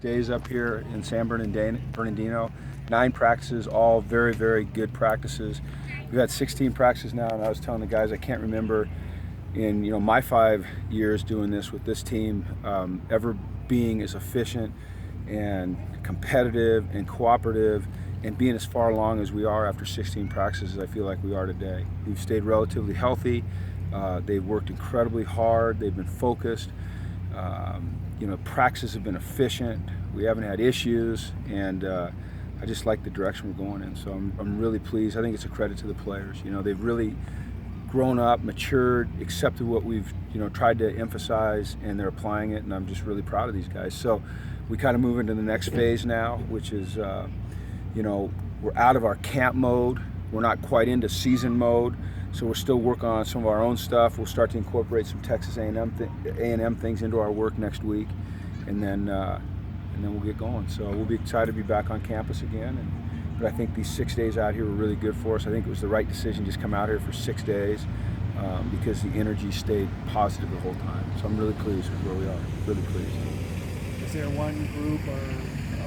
Days up here in San Bernardino, 9 practices, all very, very good practices. We've had 16 practices now, and I was telling the guys I can't remember in my 5 years doing this with this team ever being as efficient and competitive and cooperative and being as far along as we are after 16 practices. I feel like we are today. We've stayed relatively healthy. They've worked incredibly hard. They've been focused. Practices have been efficient. We haven't had issues, and I just like the direction we're going in. So I'm really pleased. I think it's a credit to the players. They've really grown up, matured, accepted what we've tried to emphasize, and they're applying it. And I'm just really proud of these guys. So we kind of move into the next phase now, which is we're out of our camp mode. We're not quite into season mode. So we're still working on some of our own stuff. We'll start to incorporate some Texas A&M things into our work next week, and then we'll get going. So we'll be excited to be back on campus again. But I think these 6 days out here were really good for us. I think it was the right decision to just come out here for 6 days because the energy stayed positive the whole time. So I'm really pleased with where we are. Really pleased. Is there one group or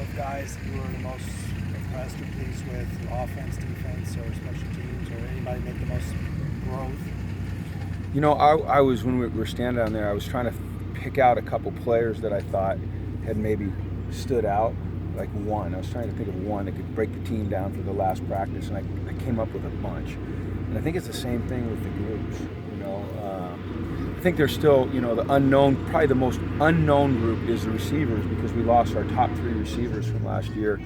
of guys that you were the most impressed or pleased with, offense, defense, or special teams, or anybody make the most growth? I was, when we were standing down there, I was trying to pick out a couple players that I thought had maybe stood out, like one. I was trying to think of one that could break the team down for the last practice, and I came up with a bunch. And I think it's the same thing with the groups. I think there's still, the unknown, probably the most unknown group is the receivers, because we lost our top 3 receivers from last year.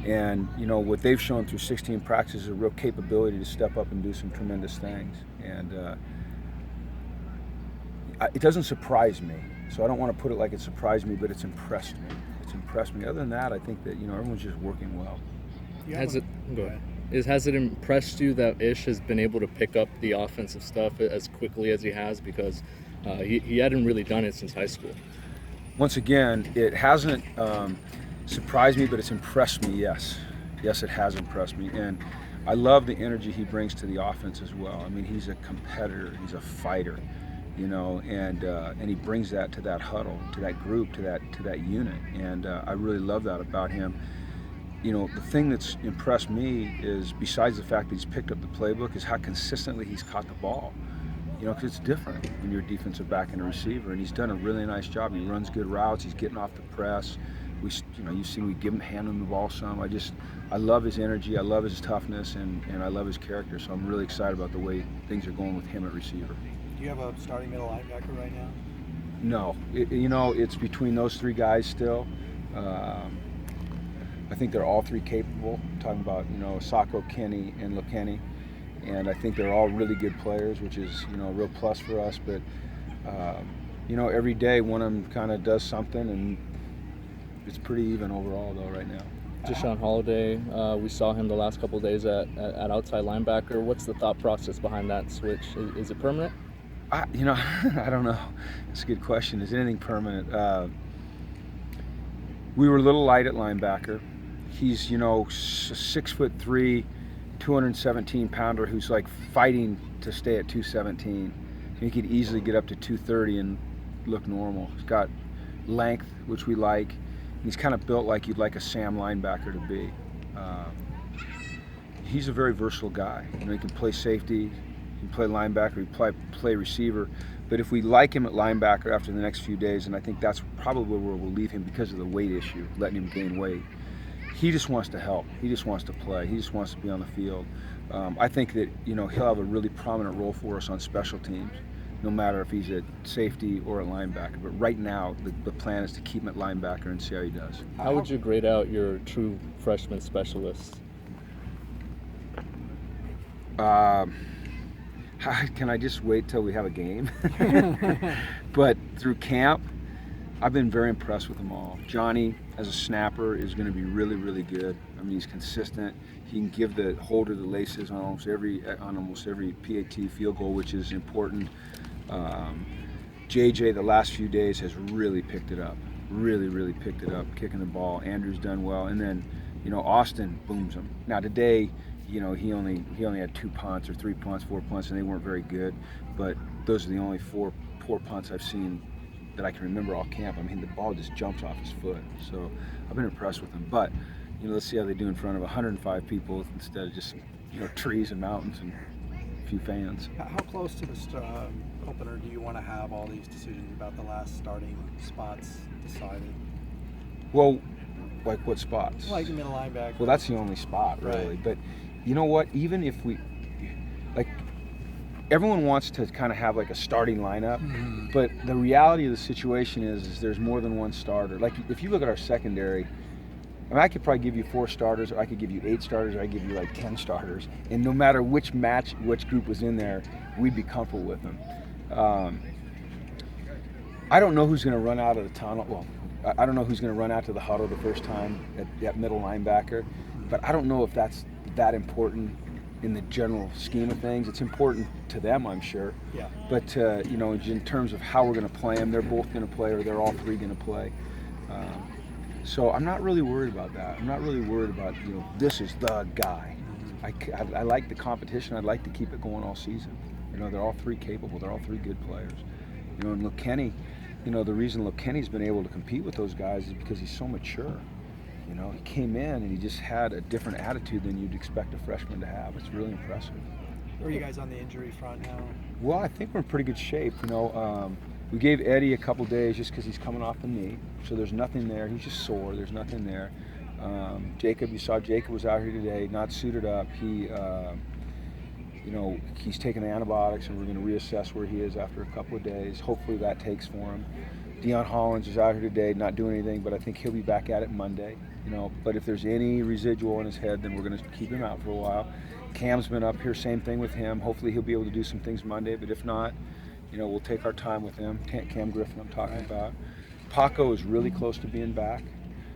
And, what they've shown through 16 practices is a real capability to step up and do some tremendous things. And it doesn't surprise me. So I don't want to put it like it surprised me, but it's impressed me. It's impressed me. Other than that, I think that, everyone's just working well. Has it impressed you that Ish has been able to pick up the offensive stuff as quickly as he has? Because he hadn't really done it since high school. Once again, it hasn't surprised me, but it's impressed me, yes. Yes, it has impressed me. And I love the energy he brings to the offense as well. I mean, he's a competitor. He's a fighter, and he brings that to that huddle, to that group, to that unit. And I really love that about him. The thing that's impressed me is, besides the fact that he's picked up the playbook, is how consistently he's caught the ball. Because it's different when you're a defensive back and a receiver, and he's done a really nice job. He runs good routes. He's getting off the press. You've seen we hand him the ball some. I love his energy. I love his toughness, and I love his character. So I'm really excited about the way things are going with him at receiver. Do you have a starting middle linebacker right now? No, it's between those 3 guys still. I think they're all 3 capable. I'm talking about, Sacco, Kenny, and LeKenny. And I think they're all really good players, which is, a real plus for us. But, every day one of them kind of does something, and it's pretty even overall, though, right now. Deshaun Holiday, we saw him the last couple of days at outside linebacker. What's the thought process behind that switch? Is it permanent? I don't know. It's a good question. Is anything permanent? We were a little light at linebacker. He's, 6'3", 217 pounder who's like fighting to stay at 217. He could easily get up to 230 and look normal. He's got length, which we like. He's kind of built like you'd like a Sam linebacker to be. He's a very versatile guy. He can play safety, he can play linebacker, he can play receiver. But if we like him at linebacker after the next few days, and I think that's probably where we'll leave him because of the weight issue, letting him gain weight. He just wants to help. He just wants to play. He just wants to be on the field. I think that he'll have a really prominent role for us on special teams, no matter if he's at safety or at linebacker. But right now, the plan is to keep him at linebacker and see how he does. How would you grade out your true freshman specialists? Can I just wait till we have a game? But through camp, I've been very impressed with them all. Johnny, as a snapper, is going to be really, really good. I mean, he's consistent. He can give the holder the laces on almost every PAT field goal, which is important. JJ, the last few days, has really picked it up. Really, really picked it up, kicking the ball. Andrew's done well, and then, Austin booms him. Now today, he only had 2 punts or 3 punts, 4 punts, and they weren't very good. But those are the only 4 poor punts I've seen that I can remember all camp. I mean, the ball just jumps off his foot. So I've been impressed with him. But, let's see how they do in front of 105 people instead of just, trees and mountains and a few fans. How close to the opener do you want to have all these decisions about the last starting spots decided? Well, like what spots? Like middle linebacker. Well, that's the only spot, really. Right. But you know what? Even if we, like, everyone wants to kind of have like a starting lineup, but the reality of the situation is there's more than one starter. Like, if you look at our secondary, I mean, I could probably give you 4 starters, or I could give you 8 starters, or I could give you like 10 starters. And no matter which group was in there, we'd be comfortable with them. I don't know who's going to run out of the tunnel. Well, I don't know who's going to run out to the huddle the first time at middle linebacker, but I don't know if that's that important in the general scheme of things. It's important to them, I'm sure. Yeah. But in terms of how we're going to play them, they're both going to play, or they're all 3 going to play. So I'm not really worried about that. I'm not really worried about this is the guy. I like the competition. I'd like to keep it going all season. They're all 3 capable. They're all 3 good players. And look, Kenny. The reason Kenny's been able to compete with those guys is because he's so mature. He came in and he just had a different attitude than you'd expect a freshman to have. It's really impressive. Where are you guys on the injury front now? Well, I think we're in pretty good shape. We gave Eddie a couple days just because he's coming off the knee, so there's nothing there. He's just sore. There's nothing there. Jacob, you saw Jacob was out here today, not suited up. He's taking antibiotics, and we're going to reassess where he is after a couple of days. Hopefully that takes for him. Deion Hollins is out here today, not doing anything, but I think he'll be back at it Monday. But if there's any residual in his head, then we're going to keep him out for a while. Cam's been up here, same thing with him. Hopefully he'll be able to do some things Monday, but if not, we'll take our time with him. Cam Griffin I'm talking about. Paco is really close to being back.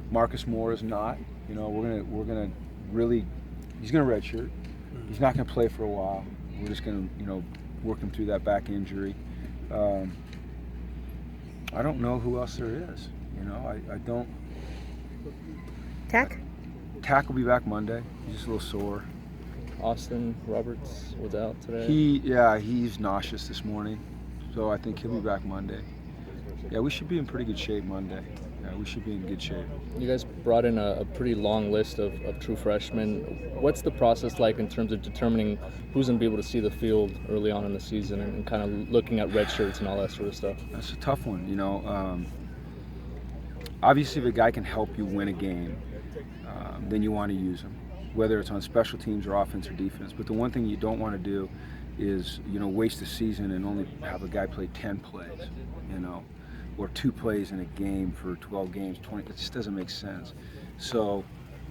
Marcus Mora is not. We're gonna really, he's gonna redshirt. He's not gonna play for a while. We're just gonna, work him through that back injury. I don't know who else there is. I don't. Tack will be back Monday. He's just a little sore. Austin Roberts was out today. He's nauseous this morning, so I think he'll be back Monday. Yeah, we should be in pretty good shape Monday. Yeah, we should be in good shape. You guys brought in a pretty long list of true freshmen. What's the process like in terms of determining who's going to be able to see the field early on in the season and kind of looking at red shirts and all that sort of stuff? That's a tough one, Obviously, if a guy can help you win a game, then you want to use him, whether it's on special teams or offense or defense. But the one thing you don't want to do is, waste a season and only have a guy play 10 plays, or 2 plays in a game for 12 games, 20. It just doesn't make sense. So,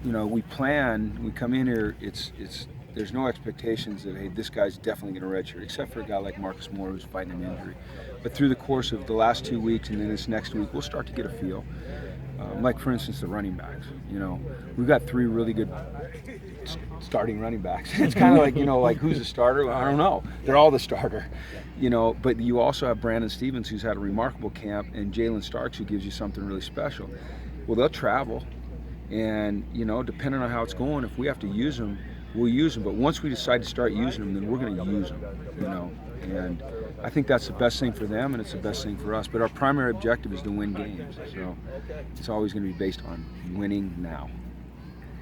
we come in here, there's no expectations that, hey, this guy's definitely going to redshirt, except for a guy like Marcus Mora who's fighting an injury. But through the course of the last 2 weeks and then this next week, we'll start to get a feel. Like, for instance, the running backs. We've got 3 really good starting running backs. It's kind of like, who's the starter? Well, I don't know. They're all the starter. But you also have Brandon Stevens, who's had a remarkable camp, and Jalen Starks, who gives you something really special. Well, they'll travel, and, depending on how it's going, if we have to use them, we'll use them. But once we decide to start using them, then we're going to use them, And I think that's the best thing for them, and it's the best thing for us. But our primary objective is to win games. So it's always going to be based on winning now.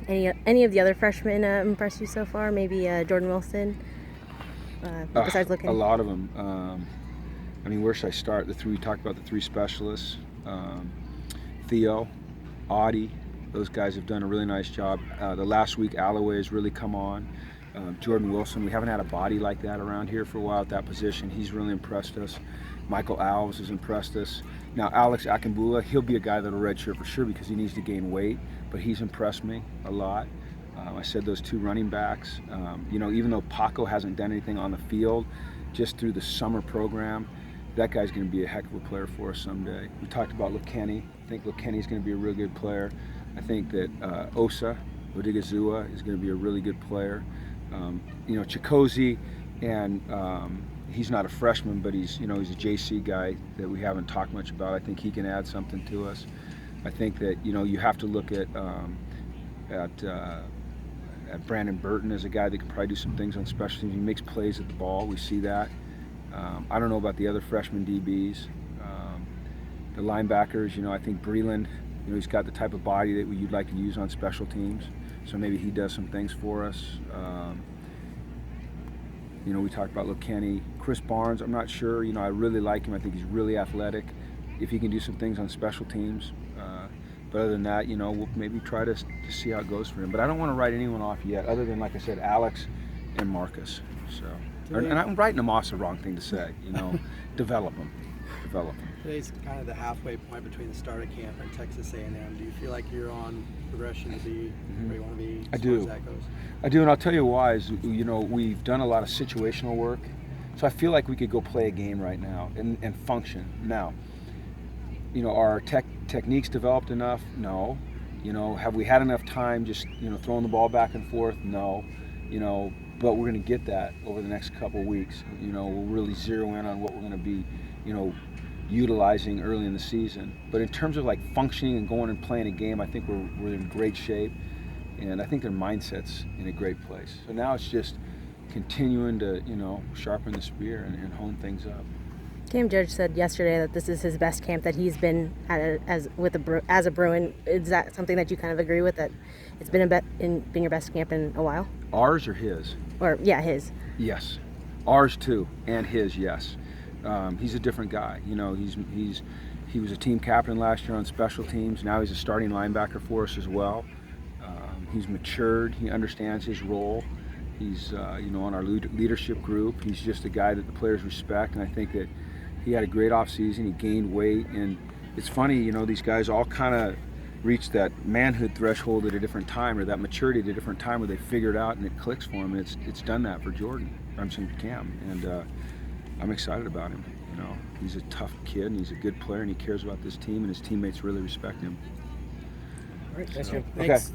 Any of the other freshmen impressed you so far? Maybe Jordan Wilson, besides looking? A lot of them. Where should I start? We talked about the 3 specialists. Theo, Audie, those guys have done a really nice job. The last week, Alloway has really come on. Jordan Wilson, we haven't had a body like that around here for a while at that position. He's really impressed us. Michael Alves has impressed us. Now, Alex Akambula, he'll be a guy that'll redshirt for sure because he needs to gain weight, but he's impressed me a lot. I said those 2 running backs. Even though Paco hasn't done anything on the field, just through the summer program, that guy's going to be a heck of a player for us someday. We talked about Kenny. I think Kenny's going to be a real good player. I think that Osa Odigizua is going to be a really good player. Chikozy, and he's not a freshman, but he's a JC guy that we haven't talked much about. I think he can add something to us. I think that you have to look at Brandon Burton as a guy that can probably do some things on special teams. He makes plays at the ball. We see that. I don't know about the other freshman DBs. The linebackers, you know, I think Breland, you know, he's got the type of body that you'd like to use on special teams. So maybe he does some things for us. You know, we talked about Kenny. Chris Barnes, I'm not sure. You know, I really like him. I think he's really athletic. If he can do some things on special teams. But other than that, you know, we'll maybe try to see how it goes for him. But I don't want to write anyone off yet, other than, like I said, Alex and Marcus. So, and I'm writing them off's the wrong thing to say. You know, develop them. Today's kind of the halfway point between the start of camp and Texas A&M. Do you feel like you're on progression to be where you want to be as far as that goes? I do, and I'll tell you why. Is, you know, we've done a lot of situational work, so I feel like we could go play a game right now and function. Now, you know, are our techniques developed enough? No. You know, have we had enough time just, you know, throwing the ball back and forth? No. You know, but we're going to get that over the next couple of weeks. You know, we'll really zero in on what we're going to be, you know, utilizing early in the season. But in terms of like functioning and going and playing a game, I think we're in great shape, and I think their mindset's in a great place. So now it's just continuing to, you know, sharpen the spear and hone things up. Cam Judge said yesterday that this is his best camp that he's been at as a Bruin. Is that something that you kind of agree with, that it's been been your best camp in a while? Ours or his? Or yeah, his. Yes, ours too, and his. Yes. He's a different guy. You know, he was a team captain last year on special teams. Now he's a starting linebacker for us as well. He's matured. He understands his role. He's you know, on our leadership group. He's just a guy that the players respect, and I think that he had a great off season. He gained weight, and it's funny, you know, these guys all kind of reach that manhood threshold at a different time, or that maturity at a different time, where they figure it out and it clicks for him. And it's done that for Cam, and I'm excited about him. You know, he's a tough kid, and he's a good player, and he cares about this team, and his teammates really respect him. All right, thanks, So, Jim. okay. Thanks. All right.